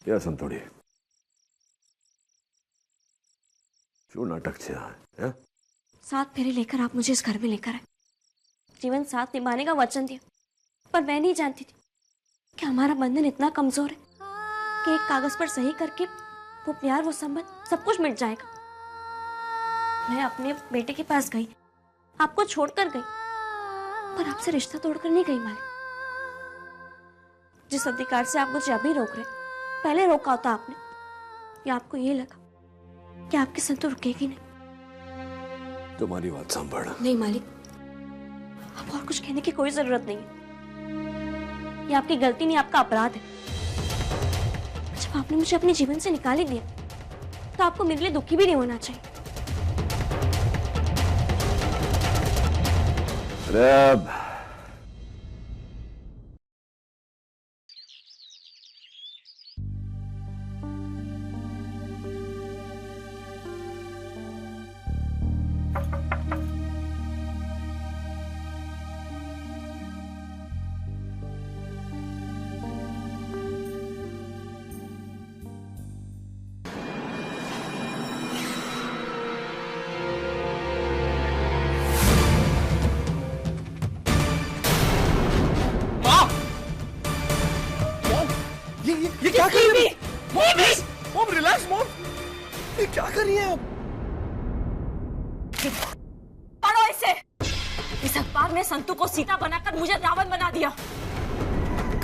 या संतोड़ी क्यों नाटक से है? 7 फेरे लेकर आप मुझे इस घर में लेकर आए, जीवन साथ निभाने का वचन दिया, पर मैं नहीं जानती थी कि हमारा बंधन इतना कमजोर है कि एक कागज पर सही करके वो प्यार, वो संबंध सब कुछ मिट जाएगा। मैं अपने बेटे के पास गई, आपको छोड़कर गई, पर आपसे रिश्ता तोड़कर नहीं गई मालिक। जिस अधिकार से आप मुझे अभी रोक रहे, पहले रोका होता आपने, या आपको ये लगा कि आपकी संतु रुकेगी नहीं। तुम्हारी बात संभाल। नहीं मालिक, अब और कुछ कहने की कोई जरूरत नहीं है। ये आपकी गलती नहीं, आपका अपराध है। जब आपने मुझे अपने जीवन से निकाल ही दिया तो आपको मेरे लिए दुखी भी नहीं होना चाहिए। अरे ये क्या कर रही है? मॉम रिलैक्स मॉम, ये क्या कर रही है आप? पढ़ो इसे। इस अखबार में संतू को सीता बनाकर मुझे रावण बना दिया।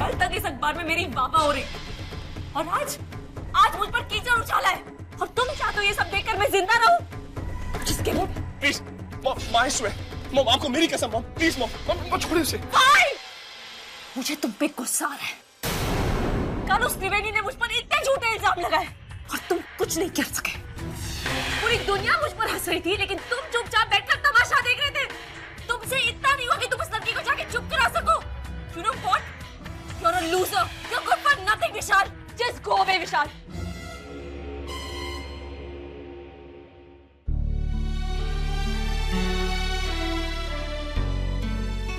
कल तक इस अखबार में मेरी वाह हो रही, और आज मुझ पर कीचड़ उछाला है, और तुम चाहते हो ये सब देखकर मैं जिंदा रहूं? जिसके लिए please mom, I swear mom, आपको मेरी कसम मॉम, प्लीज मॉम छोड़िए उसे। मुझे तुम पे गुस्सा आ रहा है। कल उस त्रिवेणी ने मुझ पर इतने झूठे इल्जाम लगाए और तुम कुछ नहीं कर सके। पूरी दुनिया मुझ पर हंस रही थी, लेकिन तुम चुपचाप बैठकर तमाशा देख रहे थे। तुमसे इतना नहीं हुआ कि तुम उस लड़की को जाके चुप करा सको। You know what? You're a loser. You're good for nothing, Vishal. Just go away, Vishal.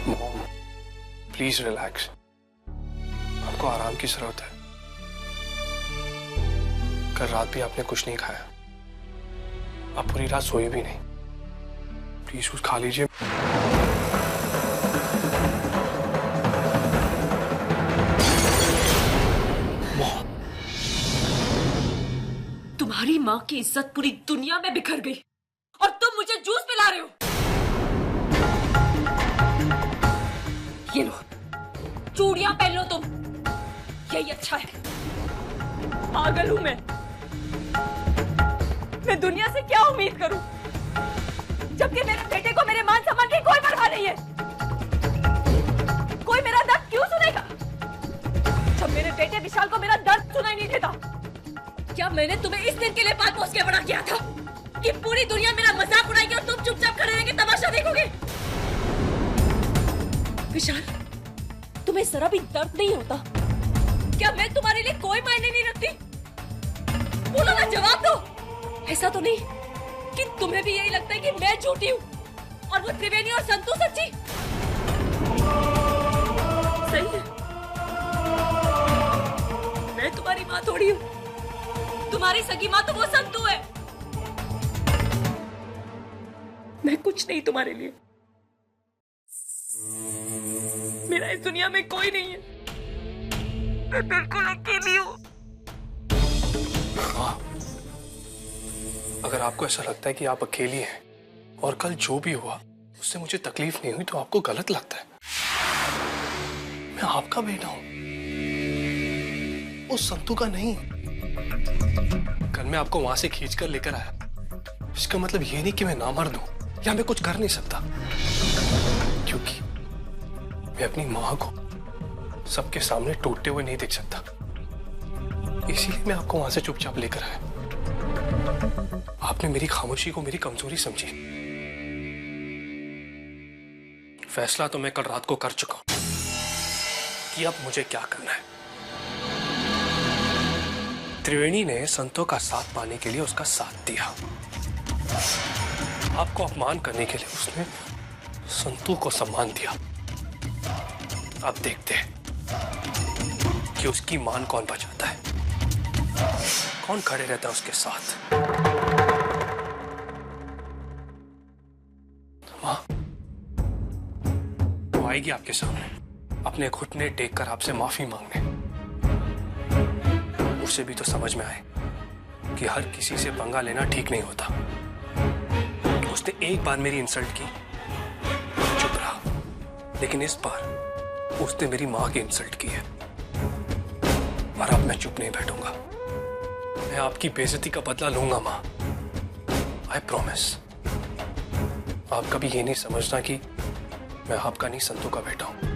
Mom please relax, आपको आराम की जरूरत है। कल रात भी आपने कुछ नहीं खाया, आप पूरी रात सोई भी नहीं। प्लीज कुछ खा लीजिए। तुम्हारी माँ की इज्जत पूरी दुनिया में बिखर गई और तुम मुझे जूस पिला रहे हो। ये लो, चूड़ियां पहन लो तुम, यही अच्छा है। पागल हूं मैं दुनिया से क्या उम्मीद करूं, जबकि मेरे बेटे को मेरे मान सम्मान की कोई परवाह नहीं है। कोई मेरा दर्द क्यों सुनेगा जब मेरे बेटे विशाल को मेरा दर्द सुनाई नहीं देता? क्या मैंने तुम्हें इस दिन के लिए पाल पोस के बड़ा किया था कि पूरी दुनिया मेरा मजाक उड़ाएगी और तुम चुपचाप खड़े रहेंगे, तमाशा देखोगे? विशाल, तुम्हें जरा भी दर्द नहीं होता? क्या मैं तुम्हारे लिए कोई मायने नहीं रखती? बोलो ना, जवाब दो। ऐसा तो नहीं कि तुम्हें भी यही लगता है कि मैं झूठी हूँ और वो त्रिवेणी और संतू सच्ची? सही है, मैं तुम्हारी माँ थोड़ी हूँ। तुम्हारी सगी माँ तो वो संतू है। मैं कुछ नहीं तुम्हारे लिए। मेरा इस दुनिया में कोई नहीं है। मैं बिल्कुल अकेली हूँ। अगर आपको ऐसा लगता है कि आप अकेली हैं और कल जो भी हुआ उससे मुझे तकलीफ नहीं हुई तो आपको गलत लगता है। मैं आपका बेटा हूं, उस संतू का नहीं। कल मैं आपको वहां से खींचकर लेकर आया, इसका मतलब ये नहीं कि मैं नामर्द हूं या मैं कुछ कर नहीं सकता, क्योंकि मैं अपनी मां को सबके सामने टूटते हुए नहीं देख सकता। इसीलिए मैं आपको वहां से चुपचाप लेकर आया। आपने मेरी खामोशी को मेरी कमजोरी समझी। फैसला तो मैं कल रात को कर चुका हूं कि अब मुझे क्या करना है। त्रिवेणी ने संतों का साथ पाने के लिए उसका साथ दिया। आपको अपमान करने के लिए उसने संतू को सम्मान दिया। अब देखते हैं कि उसकी मान कौन बचाता है। कौन खड़े रहता है उसके साथ? माँ, वो आएगी आपके सामने अपने घुटने टेक कर आपसे माफी मांगने। उसे भी तो समझ में आए कि हर किसी से पंगा लेना ठीक नहीं होता। उसने एक बार मेरी इंसल्ट की, चुप रहा, लेकिन इस बार उसने मेरी मां की इंसल्ट की है और अब मैं चुप नहीं बैठूंगा। मैं आपकी बेइज्जती का बदला लूंगा मां, आई प्रॉमिस। आप कभी ये नहीं समझना कि मैं आपका नहीं संतू का बेटा हूं।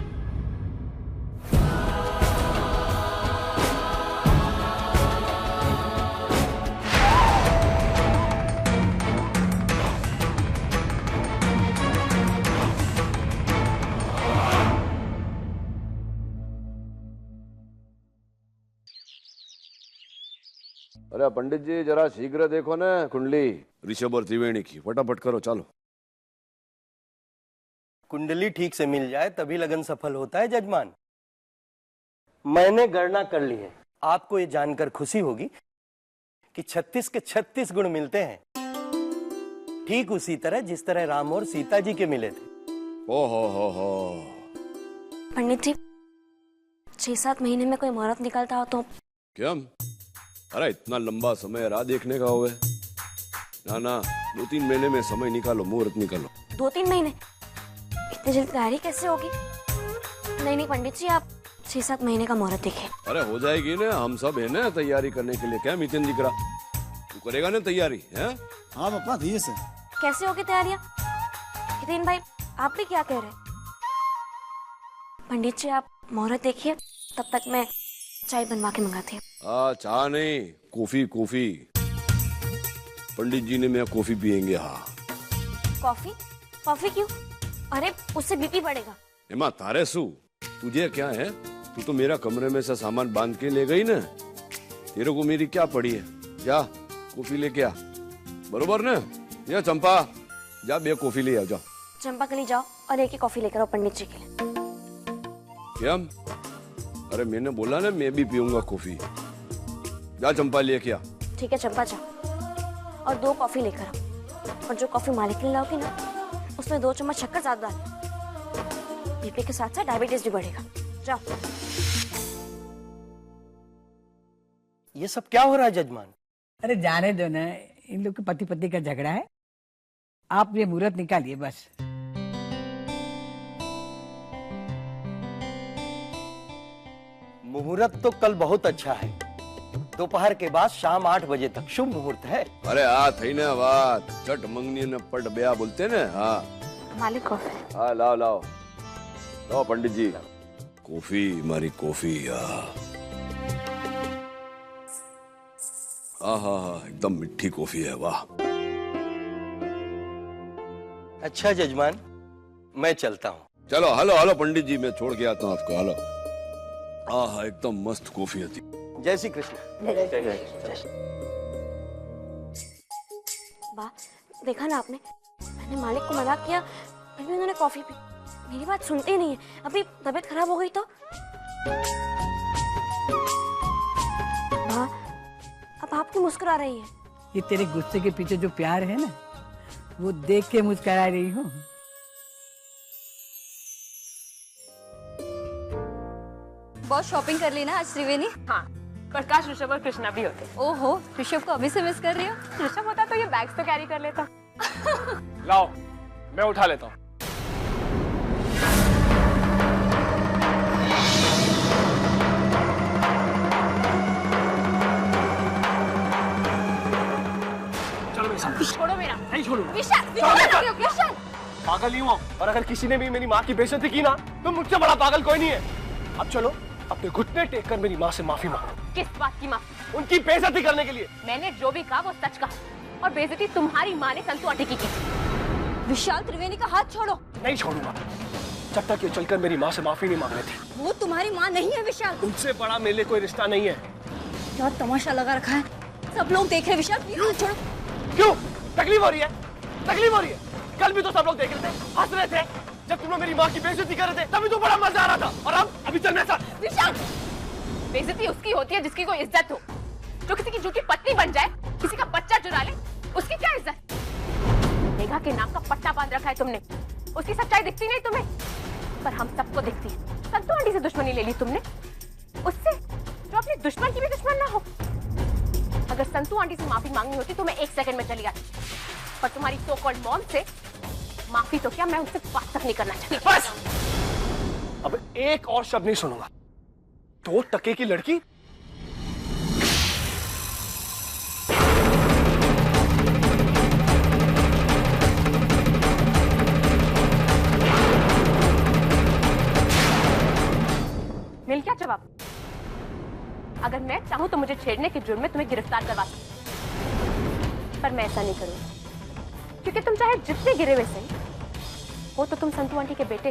अरे पंडित जी जरा शीघ्र देखो ना कुंडली ऋषभ और त्रिवेणी की, फटाफट करो चलो। कुंडली ठीक से मिल जाए तभी लगन सफल होता है जजमान। मैंने गणना कर ली है। आपको ये जानकर खुशी होगी कि 36 के 36 गुण मिलते हैं, ठीक उसी तरह जिस तरह राम और सीता जी के मिले थे। ओ हो। पंडित जी 6-7 महीने में कोई मुहूर्त निकलता हो तो? क्या? अरे इतना लंबा समय राह देखने का हुआ? ना 2-3 महीने में समय निकालो, मुहूर्त निकालो। 2-3 महीने? इतनी जल्दी तैयारी कैसे होगी? नहीं पंडित जी, आप 6-7 महीने का मुहूर्त देखिए। अरे हो जाएगी ना, हम सब है ना तैयारी करने के लिए। क्या मितिन दिख रहा, तू करेगा ना तैयारी? है हाँ पापा धीरे से। कैसे होगी तैयारियां? हितेन भाई आप भी क्या कह रहे हैं? पंडित जी आप मुहूर्त देखिए, तब तक मैं चाय बनवा के मंगाती हूँ। चाह नहीं, कॉफी। पंडित जी ने मैं कॉफी पियेंगे। हाँ। कॉफी क्यों? अरे उससे बीपी बढ़ेगा। एमा तारे सू, तुझे क्या है? तू तो मेरा कमरे में से सामान बांध के ले गई ना, तेरे को मेरी क्या पड़ी है? जा कॉफी लेके आ, बरोबर ना? या चंपा जा 2 कॉफी ले आ, जाओ। चंपा के लिए जाओ और 1 ही कॉफी लेकर आओ पंडित जी के लिए। क्या? अरे मैंने बोला ना मैं भी पीऊंगा कॉफी। जा चंपा लेके आ। ठीक है चंपा जाओ और 2 कॉफी लेकर आओ, और जो कॉफी मालिक के लिए लाओगी ना उसमें 2 चम्मच शक्कर ज्यादा डाल। बीपी के साथ साथ डायबिटीज भी बढ़ेगा। जाओ। ये सब क्या हो रहा है जजमान? अरे जाने दो ना, इन लोग के पति पत्नी का झगड़ा है। आप ये मुहूर्त निकालिए बस। मुहूर्त तो कल बहुत अच्छा है, दोपहर के बाद शाम 8 बजे तक शुभ मुहूर्त है। अरे आ थई ने बात, चट मंगनी ने पट ब्याह बोलते ने। हाँ मालिक कॉफी। हाँ लाओ पंडित जी कॉफी, मारी कॉफी। हाँ एकदम मीठी कॉफी है, वाह। अच्छा जजमान मैं चलता हूँ। चलो हेलो पंडित जी, मैं छोड़ के आता हूँ आपको। हेलो। हाँ एकदम मस्त कॉफी थी। जय श्री कृष्ण। वाह, देखा ना आपने, मैंने मालिक को मजाक किया फिर भी उन्होंने कॉफी पी। मेरी बात सुनते ही नहीं है। अभी तबीयत खराब हो गई तो? वाह, अब आप क्यों मुस्कुरा रही है? ये तेरे गुस्से के पीछे जो प्यार है ना, वो देख के मुस्कुरा रही हूँ। बहुत शॉपिंग कर ली ना आज त्रिवेणी? हाँ, प्रकाश, ऋषभ और कृष्णा भी होते। ओहो, ऋषभ को अभी से मिस कर रही हो? ऋषभ होता तो ये बैग्स तो कैरी कर लेता। लाओ मैं उठा लेता हूँ। चलो मेरे साथ। छोड़ो मेरा। नहीं छोड़ूंगा। विशाल। पागल नहीं हुआ, और अगर किसी ने भी मेरी माँ की बेइज्जती की ना तो मुझसे बड़ा पागल कोई नहीं है। अब चलो अपने घुटने टेक कर मेरी माँ से माफी मांगो। किस बात की माफी? उनकी बेइज्जती करने के लिए। मैंने जो भी कहा वो सच कहा, और बेइज्जती तुम्हारी माँ ने संतु आटे की थी। विशाल, त्रिवेणी का हाथ छोड़ो। नहीं छोड़ूंगा जब तक ये चलकर मेरी माँ से माफी नहीं मांग रहे थे। वो तुम्हारी माँ नहीं है विशाल। उनसे बड़ा मेरे लिए कोई रिश्ता नहीं है। क्या तमाशा लगा रखा है, सब लोग देख रहे हैं। विशाल प्लीज हाथ छोड़ो। क्यों तकलीफ हो रही है? तकलीफ हो रही है? कल भी तो सब लोग देख रहे थे, हंस रहे थे जब तुम लोग मेरी माँ की बेइज्जती कर रहे थे, तभी तो बड़ा मजा आ रहा था। और अब अभी चल मेरे साथ। विशाल, बेइज्जती उसकी होती है जिसकी कोई इज्जत हो। जो किसी की झूठी पत्नी बन जाए, किसी का बच्चा चुरा ले, उसकी क्या इज्जत? मेघा के नाम का पट्टा बांध रखा है तुमने, उसकी सच्चाई दिखती नहीं तुम्हें, पर हम सबको दिखती है। संतू आंटी से दुश्मनी ले ली तुमने, उससे जो अपने दुश्मन की भी दुश्मन ना हो। अगर संतू आंटी से माफी मांगनी होती तो मैं 1 सेकंड में चली आती, पर तुम्हारी सो कॉल्ड मॉम से माफी तो क्या, मैं उनसे बात तक नहीं करना चाहती। बस अब एक और शब्द नहीं सुनूंगा। 2 टके की लड़की, मिल क्या जवाब? अगर मैं चाहूं तो मुझे छेड़ने के जुर्म में तुम्हें गिरफ्तार करवा सकती, पर मैं ऐसा नहीं करूंगी, क्योंकि तुम चाहे जितने गिरे हुए सही हो, तो तुम संतू आंटी के बेटे,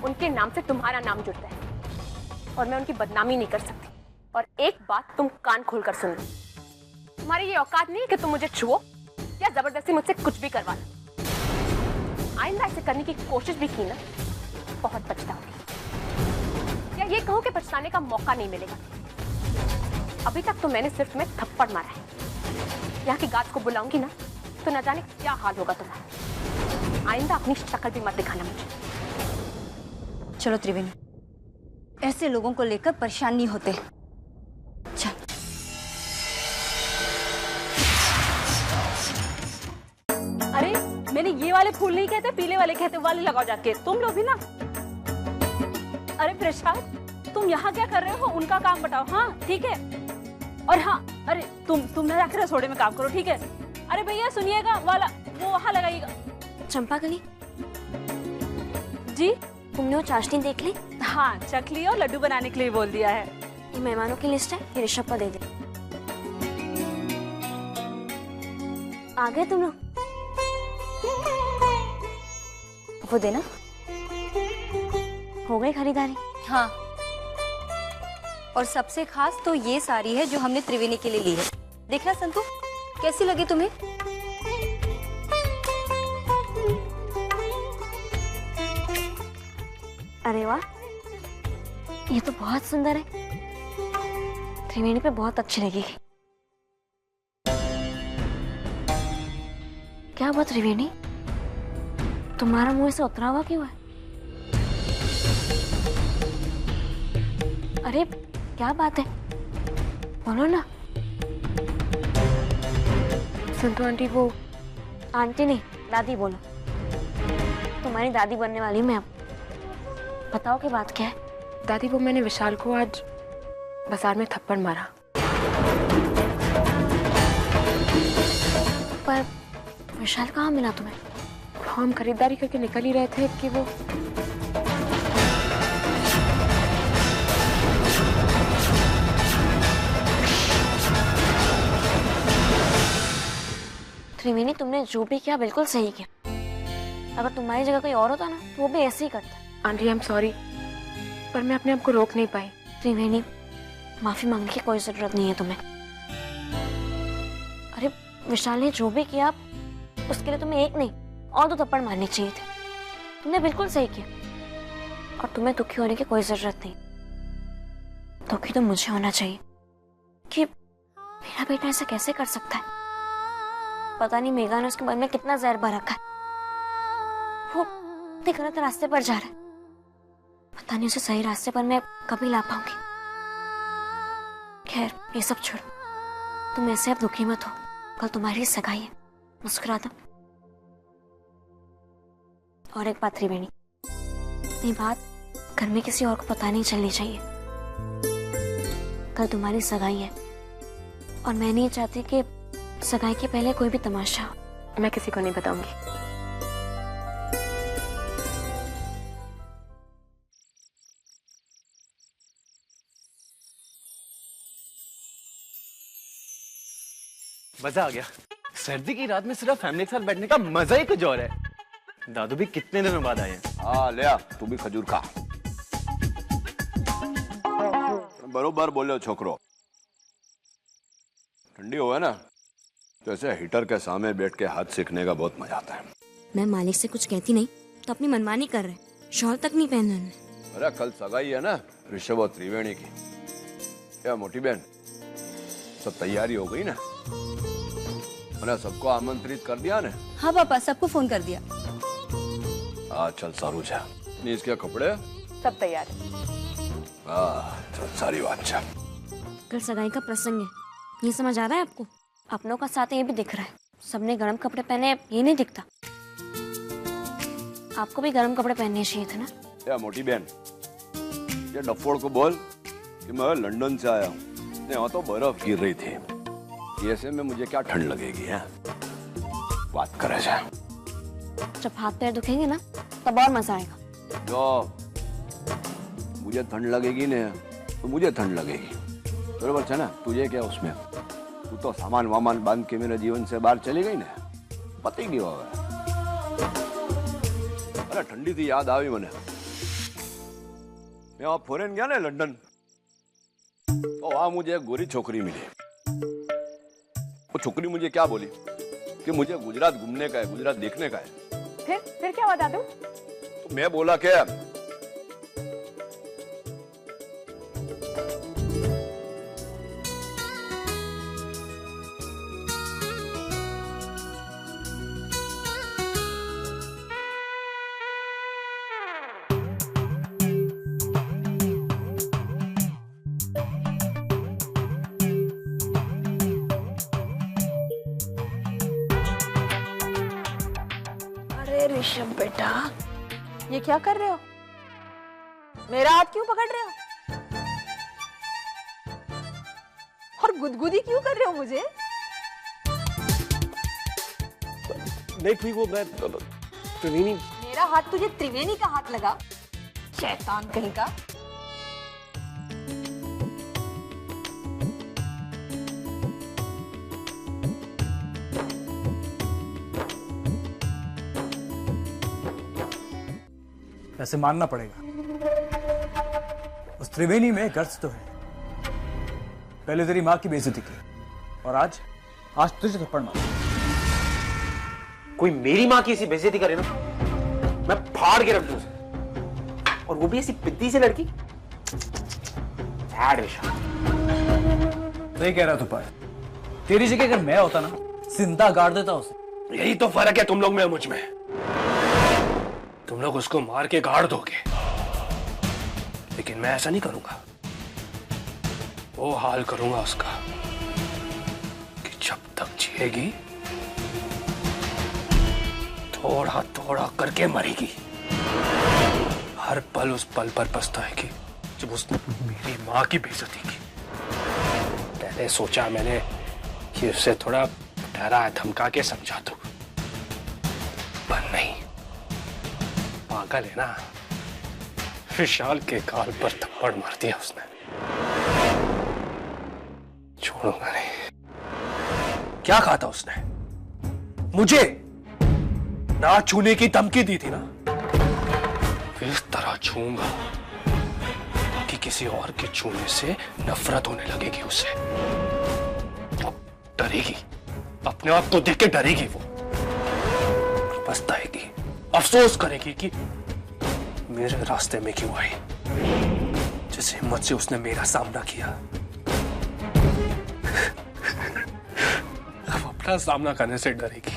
उनके नाम से तुम्हारा नाम जुड़ता है और मैं उनकी बदनामी नहीं कर सकती। और एक बात तुम कान खोलकर सुन लो, तुम्हारी ये औकात नहीं कि तुम मुझे छुओ या जबरदस्ती मुझसे कुछ भी करवा लो। आइंदा ऐसे करने की कोशिश भी की ना, बहुत पछताओगी, या ये कहो कि पछताने का मौका नहीं मिलेगा। अभी तक तो मैंने सिर्फ तुम्हें थप्पड़ मारा है, यहाँ की गार्ड को बुलाऊंगी ना तो न जाने क्या हाल होगा तुम्हारा। आइंदा अपनी शक्ल भी मत दिखाना मुझे। चलो त्रिवेणी, ऐसे लोगों को लेकर परेशान नहीं होते। चल। अरे मैंने ये वाले फूल नहीं कहते, पीले वाले कहते, वाले लगाओ जाके। तुम लोग भी ना। अरे प्रसाद, तुम यहाँ क्या कर रहे हो? उनका काम बताओ। हाँ ठीक है। और हाँ, अरे तुम ना जाकर रसोड़े में काम करो, ठीक है? अरे भैया सुनिएगा, वाला वो वहाँ लगाइएगा। चंपा कली जी तुमने वो चाशनी देख ली? हाँ, चख लिया और लड्डू बनाने के लिए बोल दिया है। ये मेहमानों की लिस्ट है, ये ऋषभ को दे दे। आ गए तुम लोग? वो देना। हो गई खरीदारी? हाँ, और सबसे खास तो ये साड़ी है जो हमने त्रिवेणी के लिए ली है। देखना संतू, कैसी लगी तुम्हें? अरे वाह, ये तो बहुत सुंदर है, त्रिवेणी पे बहुत अच्छी लगेगी। क्या हुआ त्रिवेणी, तुम्हारा मुंह से उतरा हुआ क्यों है? अरे क्या बात है, बोलो ना। संतू आंटी, वो आंटी नहीं, दादी बोलो। तुम्हारी दादी बनने वाली हूं मैं अब। बताओ कि बात क्या है? दादी, वो मैंने विशाल को आज बाजार में थप्पड़ मारा। पर विशाल कहाँ मिला तुम्हें? हम खरीदारी करके निकल ही रहे थे कि वो त्रिवेणी, तुमने जो भी किया बिल्कुल सही किया। अगर तुम्हारी जगह कोई और होता ना तो वो भी ऐसे ही करता। आंटी, आई एम सॉरी, पर मैं अपने आप को रोक नहीं पाई। त्रिवेणी, माफी मांगने की कोई जरूरत नहीं है तुम्हें। अरे विशाल ने जो भी किया उसके लिए तुम्हें एक नहीं और 2 थप्पड़ मारने चाहिए थे। तुमने बिल्कुल सही किया और तुम्हें दुखी होने की कोई जरूरत नहीं। दुखी तो मुझे होना चाहिए कि मेरा बेटा ऐसा कैसे कर सकता है। पता नहीं मेघा ने उसके मन में कितना जहर भर रखा है। वो इतने गलत रास्ते पर जा रहा है, पता नहीं उसे सही रास्ते पर मैं कभी ला पाऊंगी। खैर ये सब छोड़ो, तुम ऐसे अब दुखी मत हो, कल तुम्हारी सगाई है, मुस्कुरा दो। और एक बात त्रिवेणी, ये बात घर में किसी और को पता नहीं चलनी चाहिए। कल तुम्हारी सगाई है और मैं नहीं चाहती कि सगाई के पहले कोई भी तमाशा हो। मैं किसी को नहीं बताऊंगी। मजा आ गया। सर्दी की रात में सिर्फ फैमिली के साथ बैठने का मजा ही कुछ और है। दादू भी कितने दिनों बाद आए हैं। हाँ ले आ, तू भी खजूर खा। बरोबर बोले छोकरो, ठंडी हो है ना तो ऐसे हीटर के सामने बैठ के हाथ सेकने का बहुत मजा आता है। मैं मालिक से कुछ कहती नहीं तो अपनी मनमानी कर रहे, शॉल तक नहीं पहने उन्होंने। अरे कल सगाई है ना ऋषभ और त्रिवेणी की, क्या मोटी बहन, सब तैयारी हो गई ना? मैंने सबको आमंत्रित कर दिया ना? हाँ पापा, सबको फोन कर दिया। चल सारू छा। नहीं इसके कपड़े सब तैयार है। चल सारी बात छा। कल सगाई का प्रसंग है, ये समझ आ रहा है आपको? अपनों का साथ ये भी दिख रहा है, सबने गर्म कपड़े पहने, ये नहीं दिखता। आपको भी गर्म कपड़े पहनने चाहिए थे ना? या मोटी बहन, ये डफोड़ को बोल कि मैं लंदन से आया हूँ, यहाँ तो बर्फ गिर रही थी, ऐसे में मुझे क्या ठंड लगेगी है? बात करे जाए। जब हाथ पैर दुखेंगे ना तब और मजा आएगा। जो मुझे ठंड लगेगी ना तो मुझे ठंड लगेगी, बरोबर है ना? तुझे क्या उसमें? तू तो सामान वामान बांध के मेरे जीवन से बाहर चली गई ना, पता ही नहीं होगा। अरे ठंडी थी, याद आई मैंने, मैं वहां फॉरेन गया ना लंदन, तो वहां मुझे एक गोरी छोकरी मिली। वो छोकरी मुझे क्या बोली कि मुझे गुजरात घूमने का है, गुजरात देखने का है। फिर क्या बता दूं? तो मैं बोला क्या, अरे ऋषभ बेटा, ये क्या कर रहे हो? मेरा हाथ क्यों पकड़ रहे हो? और गुदगुदी क्यों कर रहे हो मुझे? नहीं ठीक, वो मैं त्रिवेणी। मेरा हाथ तुझे त्रिवेणी का हाथ लगा, शैतान कहीं का। ऐसे मानना पड़ेगा, उस त्रिवेणी में गर्ज तो है। पहले तेरी माँ की बेइज्जती की और आज तुझे थप्पड़ मारा। कोई मेरी माँ की ऐसी बेइज्जती करे ना, मैं फाड़ के रख दूं उसे, और वो भी ऐसी पिद्दी से लड़की। सही कह रहा तू पाए, तेरी जगह अगर मैं होता ना, जिंदा गाड़ देता उसे। यही तो फर्क है तुम लोग में मुझ में। तुम लोग उसको मार के गाड़ दोगे, लेकिन मैं ऐसा नहीं करूंगा। वो हाल करूंगा उसका कि जब तक जिएगी थोड़ा थोड़ा करके मरेगी। हर पल उस पल पर पछताएगी जब उसने मेरी माँ की बेइज्जती की। पहले सोचा मैंने कि उससे थोड़ा डरा धमका के समझा दूं, पर नहीं, पागल है ना, विशाल के गाल पर थप्पड़ मार दिया उसने। छोड़ूंगा नहीं। क्या कहा था उसने? मुझे ना छूने की धमकी दी थी ना, इस तरह छूंगा कि किसी और के छूने से नफरत होने लगेगी उसे। डरेगी, अपने आप को देख के डरेगी, वो पछताएगी, अफसोस करेगी कि मेरे रास्ते में क्यों आई। जिस हिम्मत से उसने मेरा सामना किया, अब अपना सामना करने से डरेगी।